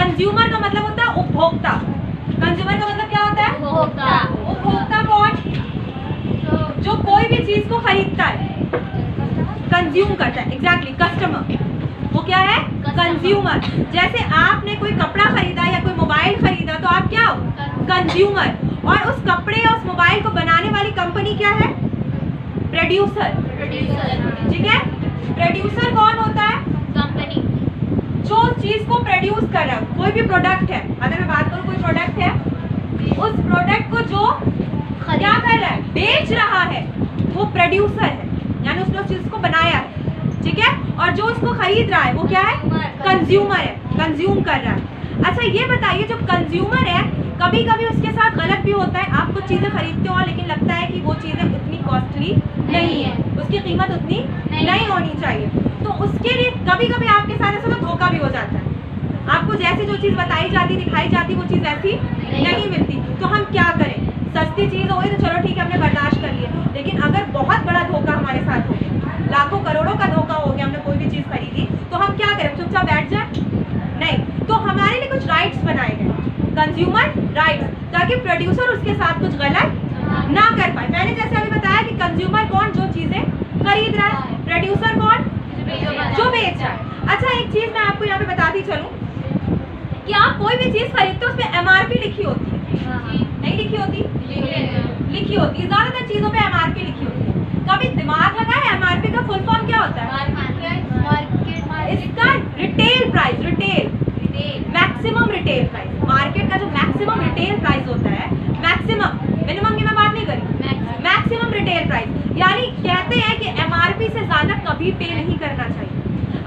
Consumer का मतलब होता है उपभोक्ता। कंज्यूमर का मतलब क्या होता है? उपभोक्ता। उपभोक्ता कौन? जो कोई भी चीज को खरीदता है, कंज्यूम करता है। Exactly, customer. वो क्या है? कंज्यूमर। जैसे आपने कोई कपड़ा खरीदा या कोई मोबाइल खरीदा तो आप क्या हो? कंज्यूमर। और उस कपड़े या उस मोबाइल को बनाने वाली कंपनी क्या है? प्रोड्यूसर। ठीक है। प्रोड्यूसर कौन होता है? कंपनी। जो चीज को प्रोड्यूस कर रहा है, कोई भी प्रोडक्ट है, अगर मैं बात करूं कोई प्रोडक्ट है, उस प्रोडक्ट को जो क्या कर रहा है, बेच रहा है, वो प्रोड्यूसर है, यानी उसने उस चीज को बनाया है। ठीक है। और जो उसको खरीद रहा है वो क्या है? कंज्यूमर है, कंज्यूम कर रहा है। अच्छा ये बताइए, जो कंज्यूमर है कभी कभी उसके साथ गलत भी होता है। आप कुछ चीजें खरीदते हो लेकिन लगता है कि वो चीजें उतनी कॉस्टली नहीं है, उसकी कीमत उतनी नहीं होनी चाहिए, तो उसके लिए कभी कभी आपके साथ ऐसा तो धोखा भी हो जाता है। आपको जैसे जो चीज बताई जाती, दिखाई जाती, वो चीज ऐसी नहीं मिलती। तो हम क्या करें? सस्ती चीज हो गई तो चलो ठीक है, हमने बर्दाश्त कर लिया, लेकिन अगर बहुत बड़ा धोखा हमारे साथ हो गया, लाखों करोड़ों का धोखा हो गया, हमने कोई भी चीज खरीदी, तो हम क्या करें? चुपचाप बैठ जाए? नहीं। तो हमारे लिए कुछ राइट्स बनाए गए, कंज्यूमर राइट्स, ताकि प्रोड्यूसर उसके साथ कुछ गलत ना कर पाए। मैंने जैसे अभी बताया कि कंज्यूमर कौन? जो चीजें खरीद रहा है। प्रोड्यूसर कौन? जो बेच रहा है। अच्छा एक चीज मैं आपको यहाँ पे बताती चलूं कि आप कोई भी चीज खरीदते हो उसमें एमआरपी लिखी होती है, नहीं लिखी होती? लिखी होती है। ज्यादातर चीजों पे एमआरपी लिखी होती है। कभी दिमाग लगाए एमआरपी का फुल फॉर्म क्या होता है? इसका retail price, retail maximum retail price. Market का जो मैक्सिमम रिटेल प्राइस होता है, मैक्सिमम, मिनिमम की मैं बात नहीं करी, मैक्सिमम रिटेल प्राइस, यानी कहते हैं कि एमआरपी से ज्यादा कभी पे नहीं करना चाहिए।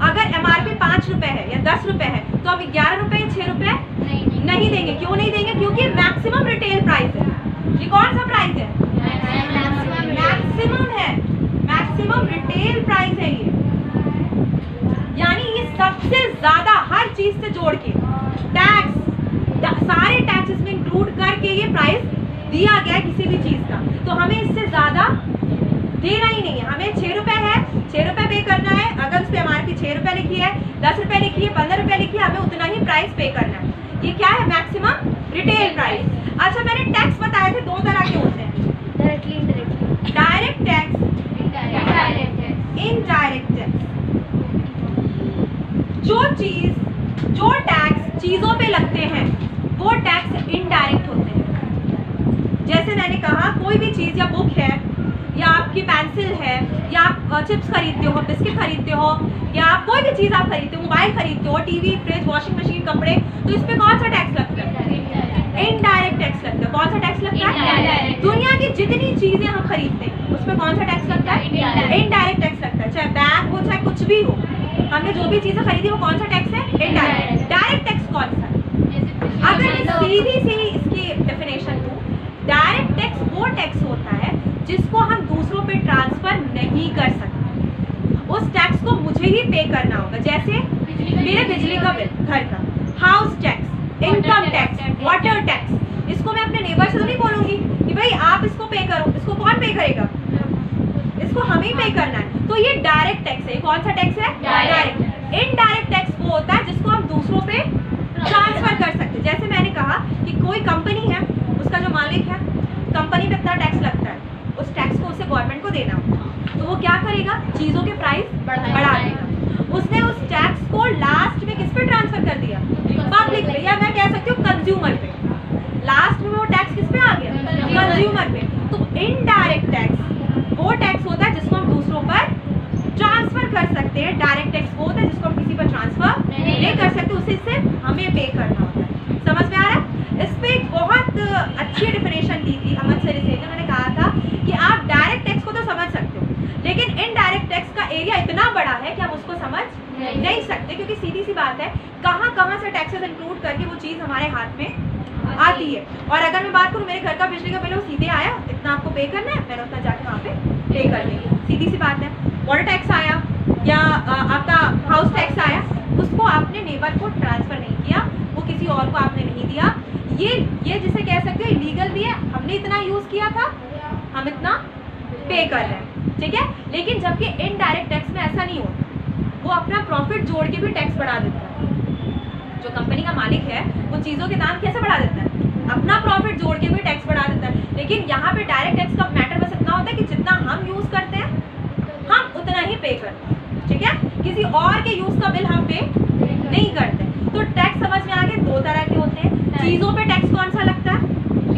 अगर एमआरपी 5 रुपए है या 10 रुपए है तो अब 11 रुपए या 6 रुपए नहीं देंगे। क्यों नहीं देंगे? क्योंकि मैक्सिमम रिटेल प्राइस है। ये कौन सा प्राइस है? मैक्सिमम है, मैक्सिमम रिटेल प्राइस है ये, यानी ये सबसे ज्यादा हर चीज से जोड़ के टैक्स, सारे टैक्सेस में इंक्लूड करके ये प्राइस दिया गया है किसी भी चीज का। तो हमें इससे ज्यादा देना ही नहीं है। हमें 6 रुपए है, 6 रुपए पे करना है। अगर उस पर एमआरपी 6 रुपए लिखी है, 10 रुपए लिखी है, 15 रुपए लिखी है, हमें उतना ही प्राइस पे करना है। ये क्या है? Maximum retail price. अच्छा मैंने टैक्स बताए थे, 2 तरह के होते हैं, डायरेक्ट टैक्स, इनडायरेक्ट टैक्स। जो टैक्स चीजों पे लगते हैं वो टैक्स इनडायरेक्ट होते हैं। जैसे मैंने कहा, कोई भी चीज या बुक है या आपकी पेंसिल है या आप चिप्स खरीदते हो, बिस्किट खरीदते हो, या आप कोई भी चीज आप खरीदते हो, मोबाइल खरीदते हो, टीवी, फ्रिज, वॉशिंग मशीन, कपड़े, तो इस पे कौन सा टैक्स लगता है? इनडायरेक्ट टैक्स लगता है। कौन सा टैक्स लगता है? दुनिया की जितनी चीजें हम खरीदते हैं उस पर कौन सा टैक्स लगता है? इनडायरेक्ट टैक्स लगता है। चाहे बैग हो चाहे कुछ भी हो, हमने जो भी चीजें खरीदी वो कौन सा टैक्स है? इनडायरेक्ट। डायरेक्ट टैक्स कौन सा है? अगर मैं सीधी सी इसकी डेफिनेशन दूं, डायरेक्ट टैक्स वो टैक्स होता है जिसको हम दूसरों पे ट्रांसफर नहीं कर सकते। उस टैक्स को मुझे ही पे करना होगा। जैसे मेरे बिजली का बिल, घर का, house tax, income tax, water tax, इसको मैं अपने नेबर से तो नहीं बोलूंगी कि भाई आप इसको पे करो। इसको कौन पे करेगा? इसको हमें ही पे करना है। तो ये डायरेक्ट टैक्स है। कौन सा टैक्स है? डायरेक्ट। इनडायरेक्ट टैक्स वो होता है जिसको हम दूसरों पे ट्रांसफर कर सकते हैं। जैसे मैंने कहा कि कोई कंपनी है, उसका जो मालिक है, कंपनी पे इतना टैक्स लगता है, उस टैक्स को उसे गवर्नमेंट को देना होगा, तो वो क्या करेगा? चीजों के प्राइस बढ़ा देगा। उसने उस टैक्स को लास्ट में किस पे ट्रांसफर कर दिया? पब्लिक पे, या मैं कह सकती हूँ कंज्यूमर पे। लास्ट में वो टैक्स किस पे आ गया? कंज्यूमर पे। तो इनडायरेक्ट टैक्स वो टैक्स होता है जिसको हम दूसरों पर ट्रांसफर कर सकते हैं। डायरेक्ट टैक्स वो होता है जिसको हम किसी पर ट्रांसफर नहीं कर सकते, उसे सिर्फ हमें पे करना होता है। समझ में आ रहा है? इस पे एक बहुत अच्छी डेफिनेशन दी थी अमन सर से। उन्होंने कहा था कि आप डायरेक्ट टैक्स को तो समझ सकते हो, लेकिन इनडायरेक्ट टैक्स का एरिया इतना बड़ा है कि हम उसको समझ नहीं सकते, क्योंकि सीधी सी बात है, कहाँ से टैक्सेस इंक्लूड करके वो चीज हमारे हाथ में आती है। और अगर मैं बात करूँ, मेरे घर का बिजली का बिल वो सीधे आया, इतना आपको पे करना है, मैंने उतना जाके वहाँ पे पे कर दिया, सीधी सी बात है। वाटर टैक्स आया या आपका हाउस टैक्स आया, उसको आपने नेबर को ट्रांसफर नहीं किया, वो किसी और को आपने नहीं दिया। ये जिसे कह सकते हो इलीगल भी है, हमने इतना यूज किया था, हम इतना पे कर रहे हैं, ठीक है। लेकिन जबकि इनडायरेक्ट टैक्स में ऐसा नहीं होता, वो अपना प्रॉफिट जोड़ के भी टैक्स बढ़ा देता है। जो कंपनी का मालिक है वो चीज़ों के दाम कैसे बढ़ा देता है, अपना प्रॉफिट जोड़ के भी टैक्स बढ़ा देता है। लेकिन यहाँ पे डायरेक्ट टैक्स का मैटर बस इतना होता है कि जितना हम यूज़ करते हैं हम उतना ही पे करते हैं, ठीक है, किसी और के यूज़ का बिल हम पे नहीं करते। तो टैक्स समझ में आ गए, दो तरह के होते हैं। चीज़ों पे टैक्स कौन सा लगता है,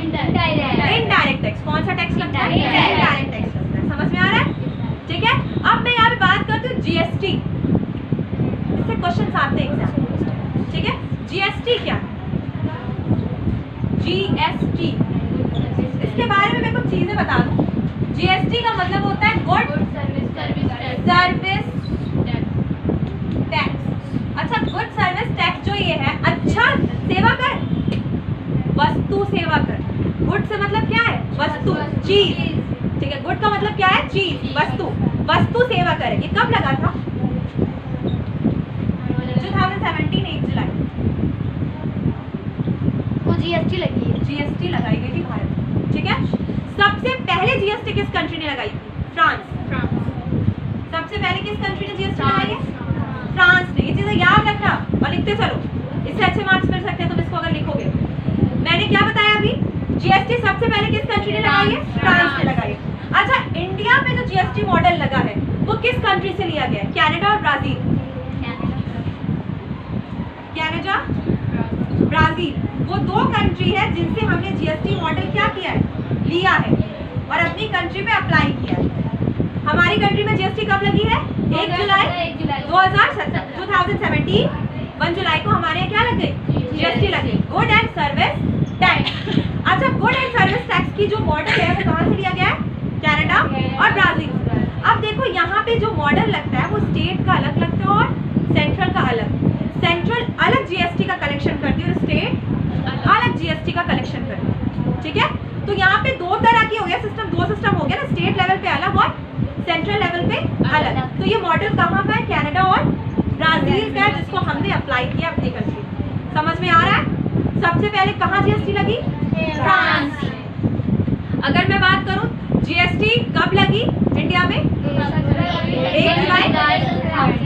इनडायरेक्ट टैक्स। कौन सा टैक्स लगता है, इनडायरेक्ट टैक्स लगता है। समझ में आ रहा है, ठीक है। अब मैं यहाँ पे बात करती हूँ जीएसटी, इससे क्वेश्चन आते हैं एग्जाम, ठीक है। जीएसटी क्या है, जीएसटी, इसके बारे में मैं कुछ चीजें बता दूं। जीएसटी का मतलब होता है गुड सर्विस टैक्स। अच्छा, गुड सर्विस टैक्स जो ये है, अच्छा सेवा कर, वस्तु सेवा कर। गुड से मतलब क्या है, वस्तु, चीज, ठीक है। गुड का मतलब क्या है, चीज, वस्तु, वस्तु सेवा करे। ये कब लगा था, 2017 8 जुलाई को जीएसटी लगी है, जीएसटी लगाई गई थी भारत में, ठीक है। सबसे पहले जीएसटी किस कंट्री ने लगाई थी, फ्रांस। सबसे पहले किस कंट्री ने जीएसटी लगाई है, फ्रांस ने। ये चीजें याद रखना और लिखते चलो, इससे अच्छे मार्क्स मिल सकते हैं तुम इसको अगर लिखोगे। मैंने क्या बताया अभी, जीएसटी सबसे पहले किस कंट्री ने लगाई है, फ्रांस ने लगाई है। अच्छा, इंडिया में जो जीएसटी मॉडल लगा है वो किस कंट्री से लिया गया है, कनाडा और ब्राजील। कनाडा, ब्राजील, वो दो कंट्री है जिनसे हमने जीएसटी मॉडल क्या किया है, लिया है और अपनी कंट्री में अप्लाई किया है। हमारी कंट्री में जीएसटी कब लगी है, 1 जुलाई 2017, 1 जुलाई को हमारे यहाँ क्या लग गई, जीएसटी लग गई, गुड एंड सर्विस टैक्स। अच्छा, गुड एंड सर्विस टैक्स की जो मॉडल है वो कहाँ से लिया गया है, कनाडा और ब्राजील। अब देखो यहाँ पे जो मॉडल लगता है वो स्टेट का अलग लगता है और सेंट्रल का अलग। सेंट्रल अलग जीएसटी का कलेक्शन करती है और स्टेट अलग जीएसटी का कलेक्शन करती है, ठीक है। तो यहाँ पे दो तरह की हो गया सिस्टम, दो सिस्टम हो गया ना, स्टेट लेवल पे अलग और सेंट्रल लेवल पे अलग। तो ये मॉडल कहाँ का है, कनाडा और ब्राजील का है, जिसको हमने अप्लाई किया अपनी कंट्री। समझ में आ रहा है, सबसे पहले कहाँ जीएसटी लगी, फ्रांस। अगर मैं बात करूँ जीएसटी कब लगी इंडिया में, 1 जुलाई।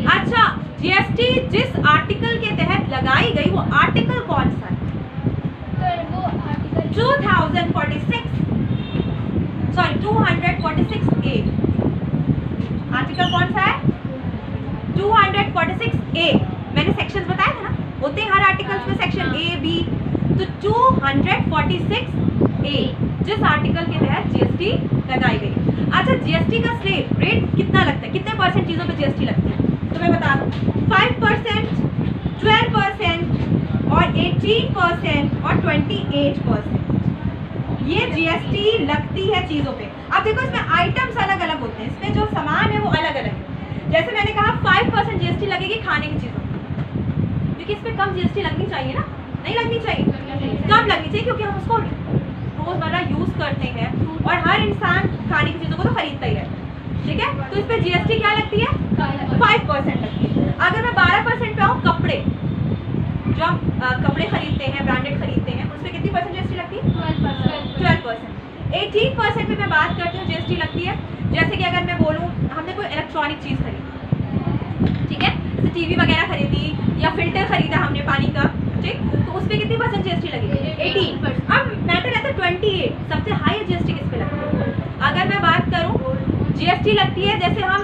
अच्छा, जीएसटी जिस आर्टिकल के तहत लगाई गई वो आर्टिकल कौन सा है, 246A। आर्टिकल कौन सा है, 246A। मैंने सेक्शंस बताए थे ना, होते हैं हर आर्टिकल्स में सेक्शन A, B। तो 246A जिस आर्टिकल के तहत जीएसटी लगाई गई। अच्छा, जीएसटी का स्लेब रेट कितना लगता है, कितने परसेंट चीजों पे जीएसटी लगती है, तो मैं बता दूं, 5%, 12% और 18% और 28%। ये जीएसटी लगती है चीजों पे। अब देखो इसमें आइटम्स अलग अलग होते हैं, इसमें जो सामान है वो अलग अलग है। जैसे मैंने कहा 5% जीएसटी लगेगी खाने की चीजों पर, क्योंकि इस पे कम जीएसटी लगनी चाहिए ना, नहीं लगनी चाहिए, कम लगनी चाहिए, क्योंकि हम उसको रोजमर्रा यूज करते हैं और हर इंसान खाने की चीजों को तो खरीदता ही है, ठीक है। तो इस पे जीएसटी क्या लगती है, 5% लगती है। अगर मैं 12% पे आऊँ, कपड़े, जो हम कपड़े खरीदते हैं, ब्रांडेड खरीदते हैं, उस पर कितनी परसेंट जीएसटी लगती है, 12%। 18% पे मैं बात करती हूँ जीएसटी लगती है। जैसे कि अगर मैं बोलूँ हमने कोई इलेक्ट्रॉनिक चीज़ खरीदी, ठीक है, जैसे टीवी वगैरह खरीदी या फिल्टर खरीदा हमने पानी का, ठीक, तो उस पर कितनी परसेंट जीएसटी लगेगी, 18%। अब मैटर रहता है 28, सबसे हाई जीएसटी किस पे लगती है। अगर मैं बात करूँ जीएसटी लगती है, जैसे हम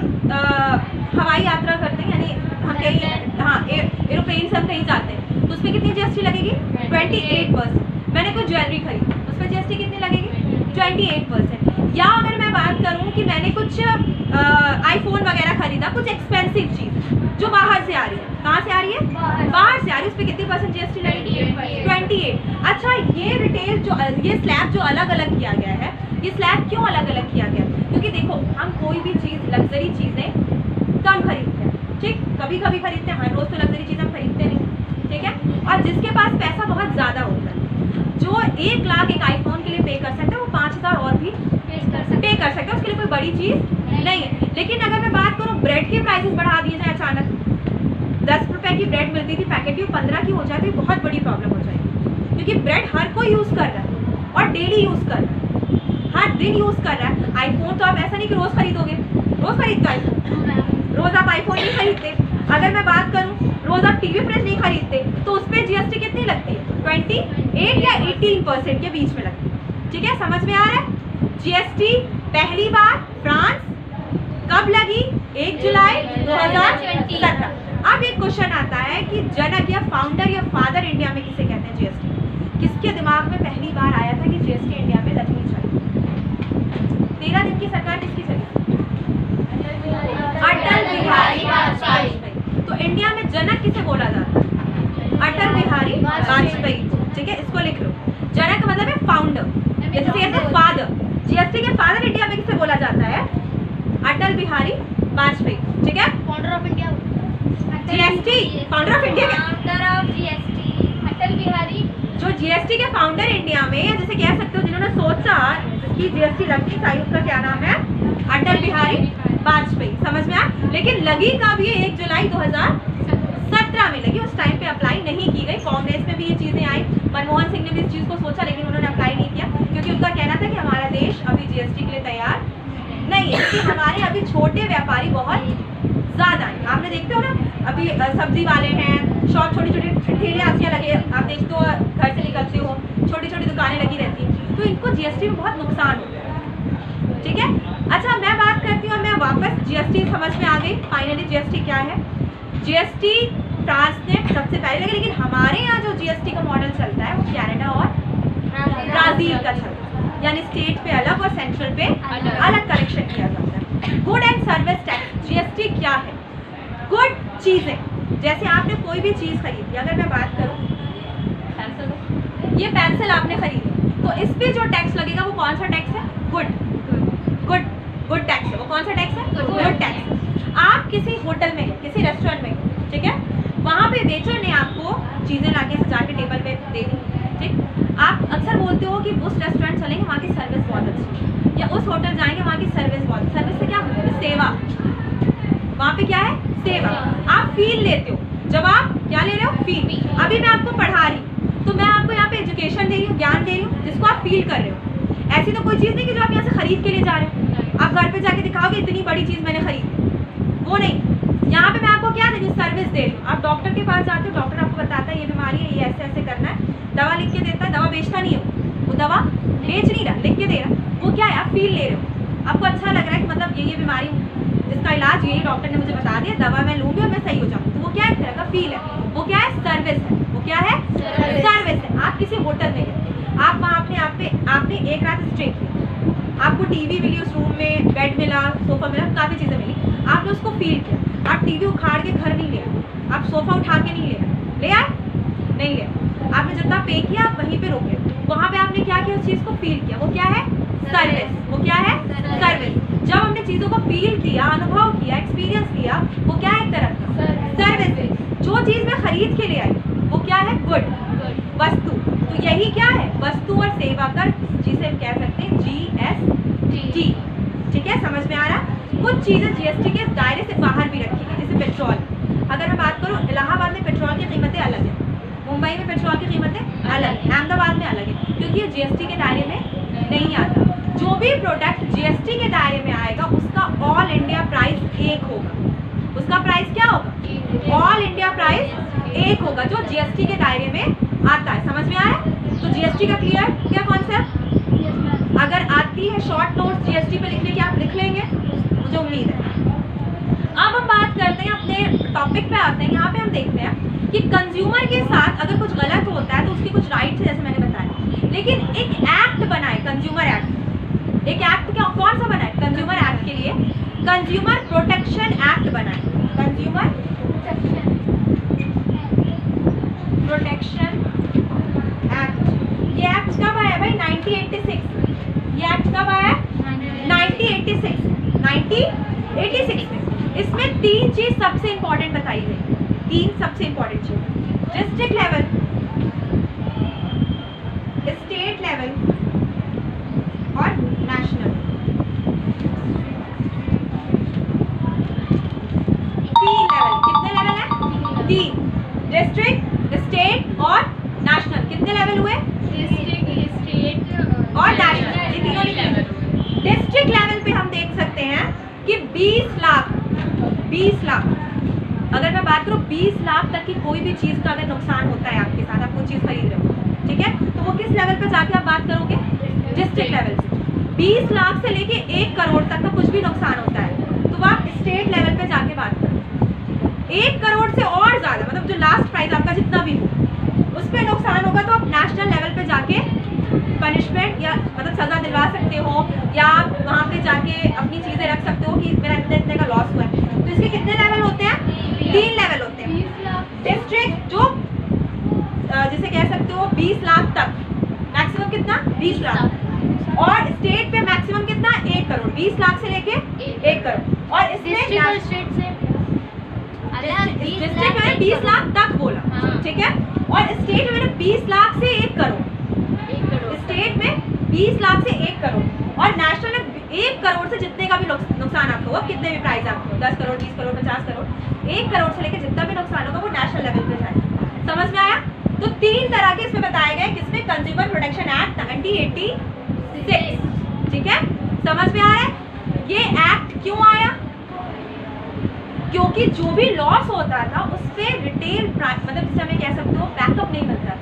हवाई यात्रा करते हैं, यानी हम कहीं, हाँ, एरोप्लेन से हम कहीं जाते हैं, तो उस पर कितनी जीएसटी लगेगी, 28%। मैंने कोई ज्वेलरी खरीदी, उस पर जीएसटी कितनी लगेगी, 28%। या अगर मैं बात करूँ कि मैंने कुछ आईफोन वगैरह खरीदा, कुछ एक्सपेंसिव चीज़ जो बाहर से आ रही है, कहाँ से आ रही है, बाहर से आ रही है, उस पर कितनी परसेंट जीएसटी लगेगी, 28। अच्छा, ये रिटेल जो, ये स्लैब जो अलग अलग किया गया है, ये स्लैब क्यों अलग अलग किया गया, क्योंकि देखो हम कोई भी चीज़, लग्जरी चीज़ें कम खरीदते हैं, ठीक, कभी कभी खरीदते हैं, हर रोज़ तो लग्जरी चीज़ हम खरीदते नहीं, ठीक है। और जिसके पास पैसा बहुत ज़्यादा होता है, जो 1 लाख एक आईफोन के लिए पे कर सकता है, वो 5,000 और भी पे कर सकता है, उसके लिए कोई बड़ी चीज़ नहीं है। लेकिन अगर मैं बात करूँ ब्रेड के प्राइसेस बढ़ा दिए जाए अचानक, 10 रुपए की ब्रेड मिलती थी पैकेट की, 15 की हो जाती है, बहुत बड़ी प्रॉब्लम हो जाएगी, क्योंकि ब्रेड हर कोई यूज़ कर रहा है और डेली यूज़ कर रहा है, हर दिन यूज़ कर रहा है। आईफोन तो आप ऐसा नहीं कि रोज़ खरीदोगे, रोज़ खरीदता है, रोज़ आप आईफोन नहीं खरीदते। अगर मैं बात करूँ सपोज आप टीवी फ्रिज नहीं खरीदते तो उस पर जीएसटी कितनी लगती है? 28 या 18% के बीच में लगती है। ठीक है, समझ में आ रहा है? जीएसटी पहली बार फ्रांस कब लगी? 1 जुलाई 2017। अब एक क्वेश्चन आता है कि जनक या फाउंडर या फादर इंडिया में किसे कहते हैं जीएसटी? किसके दिमाग में पहली बार आया था कि जीएसटी इंडिया में लगनी चाहिए? 13 दिन की सरकार किसकी चली? अटल बिहारी वाजपेयी। तो इंडिया में जनक किसे बोला जाता है? अटल बिहारी वाजपेयी। ठीक है, इसको लिख लो। जनक का मतलब है फाउंडर, जैसे फादर। जीएसटी के फादर इंडिया में किसे बोला जाता है? अटल बिहारी वाजपेयी। ठीक है, founder of India. GST founder of India, founder of GST Atal Bihari. जो जीएसटी के फाउंडर इंडिया में, जैसे कह सकते हो जिन्होंने सोचा कि जीएसटी लगनी चाहिए, उसका क्या नाम है? अटल बिहारी वाजपेयी। समझ में आया? लेकिन लगी कब? ये 1 जुलाई 2017 में लगी। उस टाइम पे अप्लाई नहीं की गई। कांग्रेस में भी ये चीजें आई, मनमोहन सिंह ने भी इस चीज को सोचा लेकिन उन्होंने अप्लाई नहीं किया, क्योंकि उनका कहना था कि हमारा देश अभी जीएसटी के लिए तैयार नहीं है, क्योंकि हमारे अभी छोटे व्यापारी बहुत ज्यादा है। आपने देखते हो ना, अभी सब्जी वाले हैं, शॉप, छोटी छोटी ठेलियाँ आजकल लगे, आप देखते हो घर से निकलते हो छोटी छोटी दुकानें लगी रहती हैं, तो इनको जीएसटी में बहुत नुकसान होता है। ठीक है, अच्छा मैं बात करती हूँ, मैं वापस जीएसटी समझ में आ गई। फाइनली जीएसटी क्या है? जीएसटी फ्रांस ने सबसे पहले लगी, लेकिन हमारे यहाँ जो जीएसटी का मॉडल चलता है वो कनाडा और ब्राजील का चलता है, यानी स्टेट पे अलग और सेंट्रल पे अलग कलेक्शन किया जाता है। Good and service tax. GST क्या है? गुड चीजें, जैसे आपने कोई भी चीज खरीदी, अगर मैं बात करूं ये पेंसिल आपने खरीदी, तो इस पे जो टैक्स लगेगा वो कौन सा टैक्स है? गुड टैक्स है। वो कौन सा टैक्स है? Good tax. आप किसी होटल में, किसी रेस्टोरेंट में, ठीक है, वहाँ पे वेटर ने आपको चीजें लाके सजा के टेबल पे दे दी, ठीक, आप अक्सर बोलते हो कि उस रेस्टोरेंट चलेंगे वहाँ की सर्विस बहुत अच्छी है, या उस होटल जाएंगे वहाँ की सर्विस बहुत। सर्विस से क्या मतलब है? सेवा। वहाँ पे क्या है? सेवा। आप फील लेते हो, जब आप क्या ले रहे हो? फील। अभी मैं आपको पढ़ा रही हूँ, तो मैं आपको यहाँ पे एजुकेशन दे रही हूँ, ज्ञान दे रही हूँ, जिसको आप फील कर रहे हो। ऐसी तो कोई चीज़ नहीं कि जो आप यहाँ से खरीद के लिए जा रहे हो, आप घर पे जाके दिखाओगे इतनी बड़ी चीज़ मैंने खरीदी, वो नहीं। यहाँ पे मैं आपको क्या दे रही हूँ? सर्विस दे रही हूँ। आप डॉक्टर के पास जाते हो, डॉक्टर आपको बताता है ये बीमारी है, ये ऐसे ऐसे करना है, दवा लिख के देता है, दवा बेचता नहीं है, वो दवा बेच नहीं रहा, लिख के दे रहा। वो क्या है? आप फील ले रहे हो, आपको अच्छा लग रहा है कि मतलब ये बीमारी, इसका इलाज यही डॉक्टर ने मुझे बता दिया, दवा मैं लूँगी और मैं सही हो जाऊँगी। तो वो क्या है? एक तरह का फील है। वो क्या है? सर्विस है। वो क्या है? सर्विस है। आप किसी होटल में गए, आप वहाँ आपने एक रात स्टे किया, आपको टीवी मिली उस रूम में, बेड मिला, सोफा मिला, काफ़ी चीज़ें मिली, आपने उसको फील किया। आप टीवी उखाड़ के घर नहीं ले आए, आप सोफा उठा के नहीं ले आए, नहीं ले। आपने जितना पे किया आप वहीं पे रोके, वहाँ पे आपने क्या किया? उस चीज़ को फील किया। वो क्या है? सर्विस। वो क्या है? सर्विस। जब हमने चीज़ों को फील किया, अनुभव किया, एक्सपीरियंस किया, वो क्या है? एक तरह का सर्विस। जो चीज़ मैं खरीद के ले आई वो क्या है? गुड, वस्तु। तो यही क्या है? वस्तु और सेवा कर, जिसे हम कह सकते हैं जीएसटी। ठीक है, समझ में आ रहा? कुछ चीज़ें जीएसटी के दायरे से बाहर भी रखी गई, जैसे पेट्रोल। अगर मैं बात करूँ, इलाहाबाद में पेट्रोल की कीमतें अलग है, मुंबई में पेट्रोल की कीमतें अलग है, अहमदाबाद में अलग है, क्योंकि ये जीएसटी के दायरे में नहीं आता। जो भी प्रोडक्ट जीएसटी के दायरे में आएगा उसका ऑल इंडिया प्राइस एक होगा। उसका प्राइस क्या होगा? ऑल इंडिया प्राइस एक होगा, जो जीएसटी के दायरे में आता है। समझ में आया? तो जीएसटी का क्लियर क्या कॉन्सेप्ट? अगर आती है शॉर्ट नोट्स जीएसटी पे लिखने की, आप लिख लेंगे, मुझे उम्मीद है। अब हम बात करते हैं, अपने टॉपिक पे आते हैं। यहाँ पे हम देखते हैं कि कंज्यूमर के साथ अगर कुछ गलत होता है तो उसके कुछ राइट्स है, जैसे मैंने बताया, लेकिन एक एक्ट बनाए, कंज्यूमर एक्ट। एक एक्ट क्या, कौन सा बनाए? कंज्यूमर एक्ट के लिए कंज्यूमर प्रोटेक्शन एक्ट बनाए। Consumer protection act. ये एक्ट कब आया भाई? 1986। ये एक्ट कब आया? 1986 में। इसमें 3 चीज सबसे इंपॉर्टेंट बताई गई, 3 सबसे इंपॉर्टेंट चीज। डिस्ट्रिक्ट लेवल, स्टेट लेवल और नेशनल। 3 लेवल। कितने लेवल है? 3। डिस्ट्रिक्ट, स्टेट और नेशनल। कितने लेवल हुए? डिस्ट्रिक्ट, स्टेट और नेशनल, ये तीनों लेवल। डिस्ट्रिक्ट लेवल पे हम देख सकते हैं कि 20 लाख अगर मैं बात करूँ 20 लाख तक की कोई भी चीज़ का अगर नुकसान होता है आपके साथ, आप कोई चीज़ खरीद रहे हो, ठीक है, तो वो किस लेवल पे जाके आप बात करोगे? डिस्ट्रिक्ट लेवल से। 20 लाख से लेके 1 करोड़ तक का कुछ भी नुकसान होता है तो वो आप स्टेट लेवल पे जाके बात करो। 1 करोड़ से और ज़्यादा, मतलब जो लास्ट प्राइस आपका जितना भी हो उस पर नुकसान होगा तो आप नेशनल लेवल पे जाके पनिशमेंट या मतलब सज़ा दिलवा सकते हो, या आप वहाँ पे जाके अपनी चीज़ें रख सकते हो कि मेरा इतने इतने का लॉस हुआ है। तो इसके कितने लेवल होते हैं? 3 लेवल होते हैं। डिस्ट्रिक्ट जो जिसे कह सकते हो 20 लाख तक, मैक्सिमम कितना? 20 लाख। और स्टेट पे मैक्सिमम कितना? 1 करोड़। 20 लाख से लेके 1 करोड़। और इसमें डिस्ट्रिक्ट से डिस्ट्रिक्ट में 20 लाख तक बोला, ठीक है, और स्टेट में 20 लाख से 1 करोड़। स्टेट में 20 लाख से 1 करोड़ और नेशनल में 1 करोड़ से जितने का भी नुकसान आपको हो, कितने भी प्राइस आपको, 10 करोड़ 20 करोड़ 50 करोड़, 1 करोड़ से लेके जितना भी नुकसान होगा वो नेशनल लेवल पे जाए। समझ में आया? तो 3 तरह के इसमें बताए गए, किसमें? कंज्यूमर प्रोटेक्शन एक्ट 1986, ठीक है, समझ में आ रहा है? ये एक्ट क्यों आया? क्योंकि जो भी लॉस होता था उस पर रिटेल मतलब जिसे हमें कह सकते हो बैकअप नहीं मिलता था।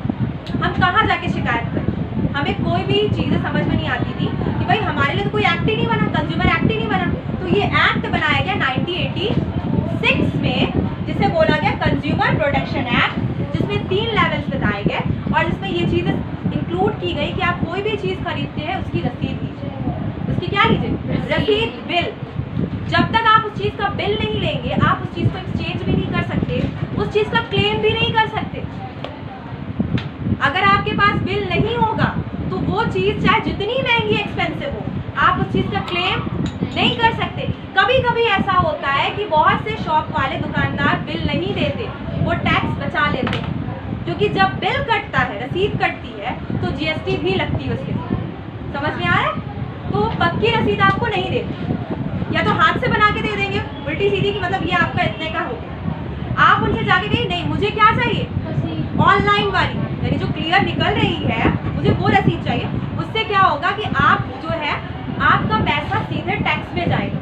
हम कहाँ जाके शिकायत करें? हमें कोई भी चीज़ें समझ में नहीं आती थी कि भाई हमारे लिए तो कोई एक्ट ही नहीं बना, कंज्यूमर एक्ट ही नहीं बना। तो ये एक्ट बनाया गया 1986 में, जिसे बोला गया कंज्यूमर प्रोटेक्शन एक्ट, जिसमें 3 लेवल्स बताए गए और जिसमें ये चीज़ें इंक्लूड की गई कि आप कोई भी चीज़ खरीदते हैं उसकी रसीद लीजिए। उसकी क्या लीजिए? रसीद, बिल। जब तक आप उस चीज़ का बिल नहीं लेंगे आप उस चीज़ को एक्सचेंज भी नहीं कर सकते, उस चीज़ का क्लेम भी नहीं कर सकते। अगर आपके पास बिल नहीं होगा तो वो चीज़ चाहे जितनी महंगी एक्सपेंसिव हो, आप उस चीज़ का क्लेम नहीं कर सकते। कभी कभी ऐसा होता है कि बहुत से शॉप वाले दुकानदार बिल नहीं देते, वो टैक्स बचा लेते हैं, क्योंकि जब बिल कटता है, रसीद कटती है, तो GST भी लगती है उसके साथ। समझ में आ रहा है? तो पक्की रसीद आपको नहीं देते, या तो हाथ से बना के दे देंगे उल्टी सीधी, की मतलब ये आपका इतने का हो गया। आप उनसे जाके कहिए नहीं मुझे क्या चाहिए? ऑनलाइन वाली, यानी जो क्लियर निकल रही है, मुझे वो रसीद चाहिए। उससे क्या होगा कि आप जो है आपका पैसा सीधे टैक्स में जाएगा,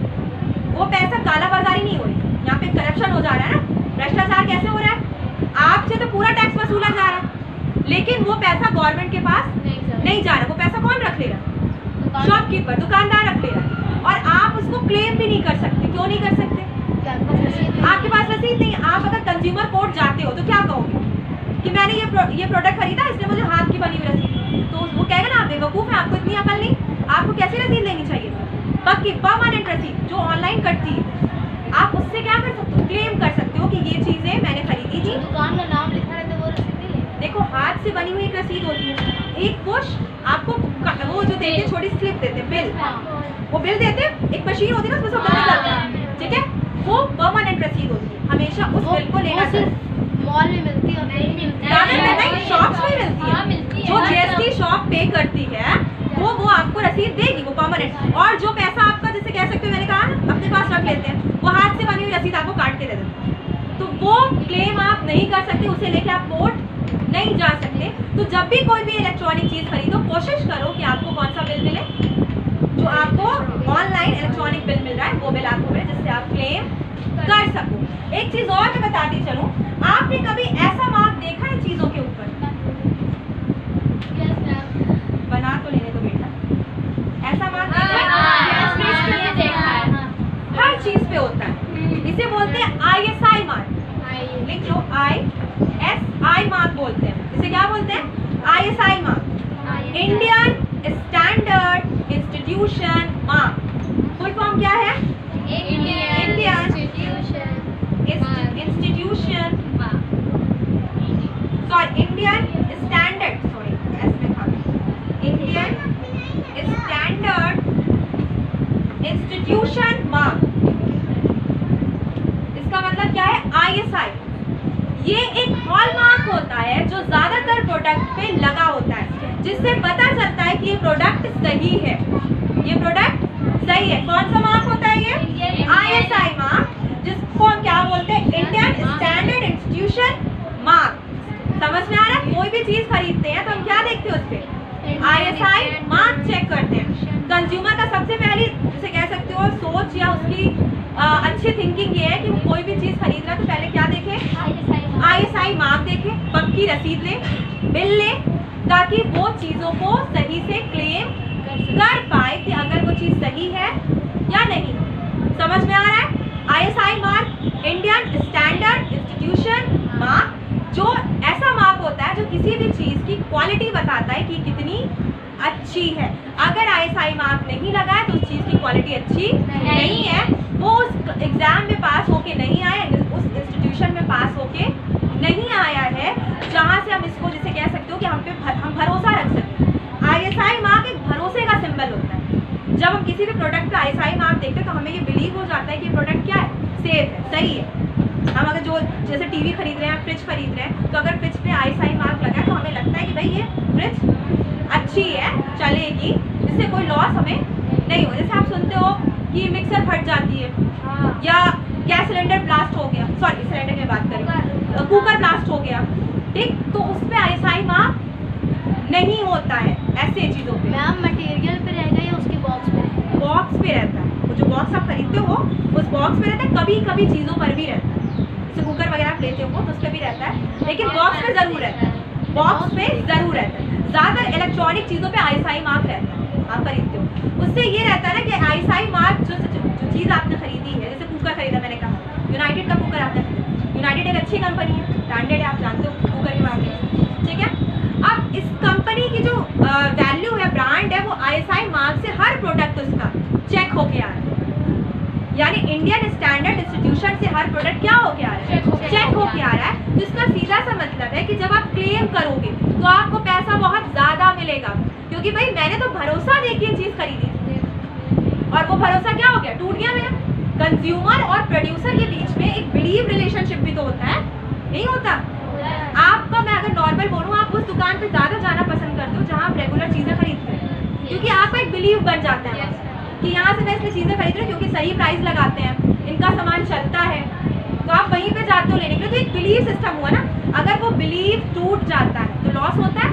वो पैसा काला बाजारी नहीं हो रही। यहाँ पे करप्शन हो जा रहा है ना, भ्रष्टाचार कैसे हो रहा है? आपसे तो पूरा टैक्स वसूला जा रहा है, लेकिन वो पैसा गवर्नमेंट के पास नहीं जा रहा। वो पैसा कौन रख ले रहा? शॉपकीपर, दुकानदार रख ले रहा है, और आप उसको क्लेम भी नहीं कर सकते। क्यों नहीं कर सकते? आपके पास रसीद नहीं। आप अगर कंज्यूमर कोर्ट जाते हो तो क्या कहोगे कि मैंने ये प्रोडक्ट खरीदा, इसलिए मुझे हाथ की बनी हुई रसीद, तो वो कहेगा ना आप बेवकूफ़ हैं, आपको इतनी अकल नहीं, आपको कैसी रसीद लेनी चाहिए? पक्की परमानेंट रसीद जो ऑनलाइन कटती है, आप उससे क्या कर सकते हो? क्लेम कर सकते हो कि ये चीज़ें मैंने खरीदी थी। दुकान का नाम लिखा रहता है वो रसीद नहीं। देखो हाथ से बनी हुई एक रसीद होती है, एक पुश आपको वो जो देते छोटी स्लिप देते, बिल, वो बिल देते, एक मशीन होती है ना उसमें सब निकलता है, ठीक है, वो परमानेंट रसीद होती है। हमेशा उस बिल को लेना चाहिए। मॉल में मिलती है, नहीं, शॉप्स में मिलती है। जो GST शॉप पे करती है वो आपको रसीद देगी, वो परमानेंट। और जो पैसा आपका, जैसे कह सकते हो, मैंने कहा ना, अपने पास रख लेते हैं, वो हाथ से बनी हुई रसीद आपको काट के दे देते हैं, तो वो क्लेम आप नहीं कर सकते, उसे लेके आप कोर्ट नहीं जा सकते। तो जब भी कोई भी इलेक्ट्रॉनिक चीज़ खरीदो, कोशिश करो कि आपको कौन सा बिल मिले, जो आपको ऑनलाइन इलेक्ट्रॉनिक बिल मिल रहा है वो बिल आपको मिले, जिससे आप क्लेम कर सको। एक चीज़ और मैं बताती चलूँ, आपने कभी ऐसा मार्क देखा है चीज़ों के ऊपर? बना तो लेने दो बेटा, ऐसा मार्क देखा है? हर चीज़ पे होता है। इसे बोलते हैं ISI मार्क। लिख लो, ISI मार्क बोलते हैं। इसे क्या बोलते हैं? ISI mark, Indian standard institution mark. Full form क्या है? Indian institution sorry Indian standard, sorry इसमें था, इंडियन स्टैंडर्ड इंस्टीट्यूशन मार्क। इसका मतलब क्या है? ISI। ये एक हॉलमार्क होता है जो ज्यादातर प्रोडक्ट पे लगा होता है, जिससे पता चलता है कि ये प्रोडक्ट सही है, ये प्रोडक्ट सही है। कौन सा मार्क होता है ये? ISI मार्क, जिसको हम क्या बोलते हैं? Indian standard institution mark. समझ में आ रहा है? कोई भी चीज खरीदते हैं तो हम क्या देखते हैं उस पे? ISI मार्क चेक करते हैं। कंज्यूमर का सबसे पहली, जैसे कह सकते हो, सोच या उसकी अच्छी थिंकिंग ये है कि वो कोई भी चीज़ खरीद रहा है तो पहले क्या देखे, ISI मार्क देखे, पक्की रसीद ले, बिल ले, ताकि वो चीज़ों को सही से क्लेम कर पाए कि अगर वो चीज़ सही है या नहीं। समझ में आ रहा है? ISI mark Indian standard institution mark, जो ऐसा मार्क होता है जो किसी भी चीज़ की क्वालिटी बताता है कि कितनी अच्छी है। अगर ISI मार्क नहीं लगा है तो उस चीज़ की क्वालिटी अच्छी नहीं है, वो उस एग्ज़ाम में पास होके नहीं आया, उस इंस्टीट्यूशन में पास होके नहीं आया है, जहाँ से हम इसको जैसे कह सकते हो कि हम भरोसा रख सकते हैं। ISI मार्क एक भरोसे का सिंबल होता है। जब हम किसी भी प्रोडक्ट का ISI मार्क देखते हैं तो हमें ये बिलीव हो जाता है कि प्रोडक्ट क्या है, सेफ है, सही है। हम अगर जो जैसे टीवी खरीद रहे हैं, फ्रिज खरीद रहे हैं, तो अगर फ्रिज पे ISI मार्क लगा है तो हमें लगता है कि भाई ये फ्रिज अच्छी है, चलेगी, इससे कोई लॉस हमें नहीं हो। जैसे आप सुनते हो कि मिक्सर फट जाती है, या गैस सिलेंडर ब्लास्ट हो गया, सॉरी सिलेंडर की बात करें, कुकर ब्लास्ट हो गया, ठीक, तो उस पर ISI मार्क नहीं होता है ऐसे चीज़ों पे। मैम मटेरियल पे रहेगा या उसके बॉक्स पे? बॉक्स पे रहता है, वो जो बॉक्स आप खरीदते हो उस बॉक्स पे रहता है, कभी कभी चीज़ों पर भी रहता है, जैसे कुकर वगैरह आप लेते हो तो उस पर भी रहता है, लेकिन बॉक्स पे ज़रूर रहता है, बॉक्स पे ज़रूर रहता है। ज़्यादातर इलेक्ट्रॉनिक चीज़ों पे ISI मार्क रहता है, आप खरीदते हो, उससे ये रहता है ना कि ISI मार्क जो चीज़ आपने खरीदी है, जैसे कुकर खरीदा, मैंने कहा यूनाइटेड का कुकर आता है, यूनाइटेड एक अच्छी कंपनी है, ब्रांडेड है, आप जानते हो कुकर के बारे में, ठीक है। अब इस कंपनी की जो वैल्यू है, ब्रांड है, वो ISI मार्क से हर प्रोडक्ट उसका चेक होके आ रहा है, यानी इंडियन स्टैंडर्ड इंस्टीट्यूशन से हर प्रोडक्ट क्या होके आ रहा है, चेक होके आ रहा है। तो इसका सीधा सा मतलब है कि जब आप क्लेम करोगे तो आपको पैसा बहुत ज़्यादा मिलेगा, क्योंकि भाई मैंने तो भरोसा देके ये चीज़ खरीदी थी और वो भरोसा क्या हो गया, टूट गया मेरा। कंज्यूमर और प्रोड्यूसर के बीच में एक बिलीव रिलेशनशिप भी तो होता है, नहीं होता? आपका मैं अगर नॉर्मल बोलूँ, आप उस दुकान पे ज़्यादा जाना पसंद करते हो जहाँ आप रेगुलर चीज़ें खरीदते हैं, क्योंकि आपका एक बिलीव बन जाता है कि यहाँ से मैं इसलिए चीज़ें खरीद रही हूँ क्योंकि सही प्राइस लगाते हैं, इनका सामान चलता है, तो आप वहीं पे जाते हो लेने के लिए। तो एक बिलीव सिस्टम हुआ ना, अगर वो बिलीव टूट जाता है तो लॉस होता है,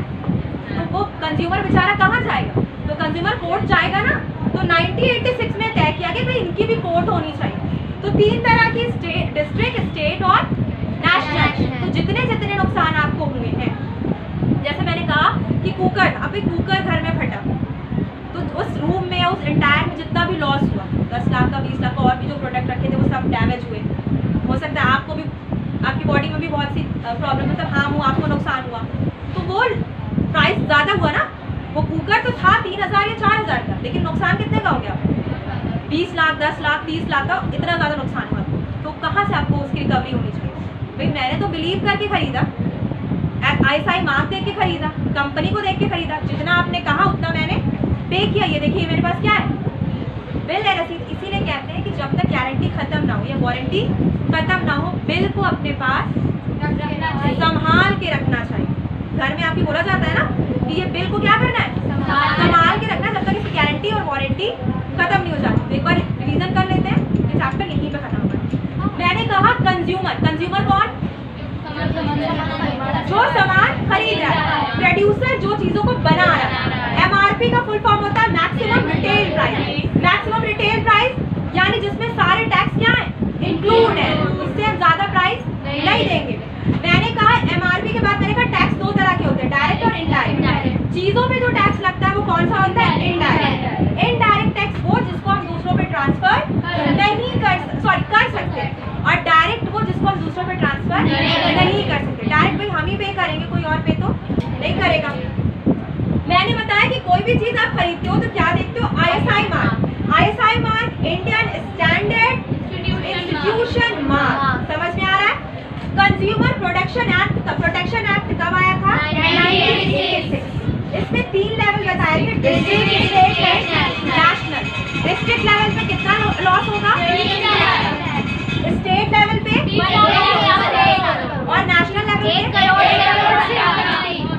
तो वो कंज्यूमर बेचारा कहाँ जाएगा, तो कंज्यूमर कोर्ट जाएगा ना। तो 1986 में तय किया कि भाई इनकी भी कोर्ट होनी चाहिए। तो 3 तरह की डिस्ट्रिक्ट, स्टेट और नेशनल, तो जितने जितने नुकसान आपको हुए हैं, जैसे मैंने कहा कि कुकर, अभी कुकर घर में फटा, तो उस रूम में, उस एंटायर में जितना भी लॉस हुआ, 10 लाख का, 20 लाख का, और भी जो प्रोडक्ट रखे थे वो सब डैमेज हुए। हो सकता है आपको भी, आपकी बॉडी में भी बहुत सी प्रॉब्लम, मतलब हार्म हुआ, आपको नुकसान हुआ, तो वो प्राइस ज़्यादा हुआ ना। वो कुकर तो था 3000 या 4000 का, लेकिन नुकसान कितने का हो गया, 20 लाख, 10 लाख, 30 लाख का, इतना ज़्यादा नुकसान हुआ। तो कहाँ से आपको उसकी रिकवरी होनी चाहिए? भाई मैंने तो बिलीव करके खरीदा, ISI मार्क देख के खरीदा, कंपनी को देख के खरीदा, जितना आपने कहा उतना मैंने पे किया। ये देखिए मेरे पास क्या है, बिल है, रसीद। इसीलिए कहते हैं कि जब तक गारंटी खत्म ना हो या वारंटी खत्म ना हो, बिल को अपने पास संभाल के रखना चाहिए। घर में आपकी बोला जाता है ना कि ये बिल को क्या करना है, संभाल के रखना, जब तक इसकी गारंटी और वारंटी खत्म नहीं हो जाती। तो एक बार रिवीजन कर लेते हैं, ये चैप्टर यहीं पे खत्म होगा। मैंने कहा कंज्यूमर, कंज्यूमर कौन, जो सामान खरीद रहा है, प्रोड्यूसर जो चीजों को बना रहा है। MRP का फुल फॉर्म होता है maximum retail price. Maximum retail price यानी जिसमें सारे टैक्स क्या है, इंक्लूड है, उससे हम ज्यादा प्राइस नहीं देंगे। मैंने कहा MRP के बाद मैंने कहा टैक्स 2 तरह के होते हैं, डायरेक्ट और इनडायरेक्ट। चीजों पे जो टैक्स लगता है वो कौन सा होता है, इनडायरेक्ट। इनडायरेक्ट टैक्स वो जिसको हम दूसरों पे ट्रांसफर नहीं कर सकते, और डायरेक्ट वो जिसको हम दूसरों पे ट्रांसफर नहीं कर सकते। डायरेक्ट भाई हम ही पे करेंगे, कोई और पे तो नहीं करेगा। मैंने बताया कि कोई भी चीज आप खरीदते हो तो क्या देखते हो, ISI mark. ISI mark Indian standard institution mark, समझ में आ रहा है? कंज्यूमर प्रोटेक्शन एक्ट कब आया था, 1986। इसमें 3 लेवल बताए थे, district, state, national. District level पे कितना लॉस होगा, स्टेट लेवल पे और नेशनल लेवल पे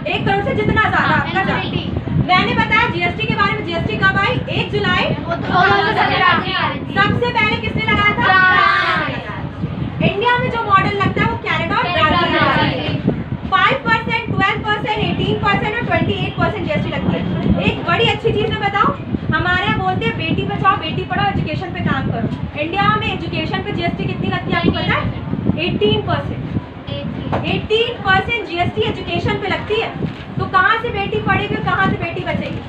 1 करोड़ से जितना ज्यादा आपका जाए। मैंने बताया GST के बारे में, GST कब आई, 1 जुलाई 2017। सबसे पहले किसने लगाया था, इंडिया में जो मॉडल लगता है वो कनाडा और ब्राजील। 5%, 12%, 18% और 28% GST लगती है। एक बड़ी अच्छी चीज मैं बताऊं, हमारे बोलते हैं बेटी बचाओ बेटी पढ़ाओ, एजुकेशन पे काम करो। इंडिया में एजुकेशन पे जीएसटी कितनी लगती है आपको पता है? 18%। 18% जीएसटी एजुकेशन पे लगती है। तो कहाँ से बेटी पढ़ेगी और कहाँ से बेटी बचेगी?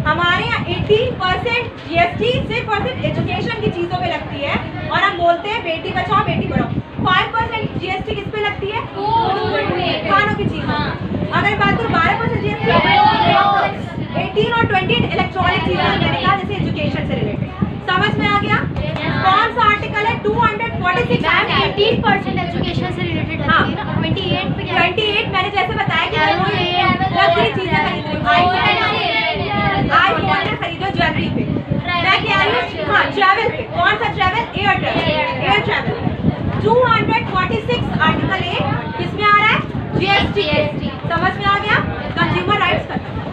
हमारे यहाँ 18% जीएसटी सिर्फ और सिर्फ एजुकेशन की चीजों पे लगती है, और हम बोलते हैं बेटी बचाओ बेटी पढ़ाओ। 5% जीएसटी किस पे लगती है? खानों की चीजों। अगर बात करूँ 12% जीएसटी, 18 और 20 इलेक्ट्रॉनिक चीजें मैंने कहा, जैसे एजुकेशन से रिलेटेड। समझ में आ गया? कौन सा आर्टिकल है? 246। 18% एजुकेशन से रिलेटेड हाँ। है ना। 28 पे क्या है? 28 मैंने जैसे बताया कि लग्जरी चीजें खरीद रही हूँ, आईफोन में खरीदो, ज्वेलरी पे। मैं कह रही हूँ हाँ ट्रैवल पे। कौन सा travel? Air travel. Air travel 246 article A किसमें आ रहा है? जीएसटी। समझ में आ गया? कंज्यूमर राइट्स खत्म।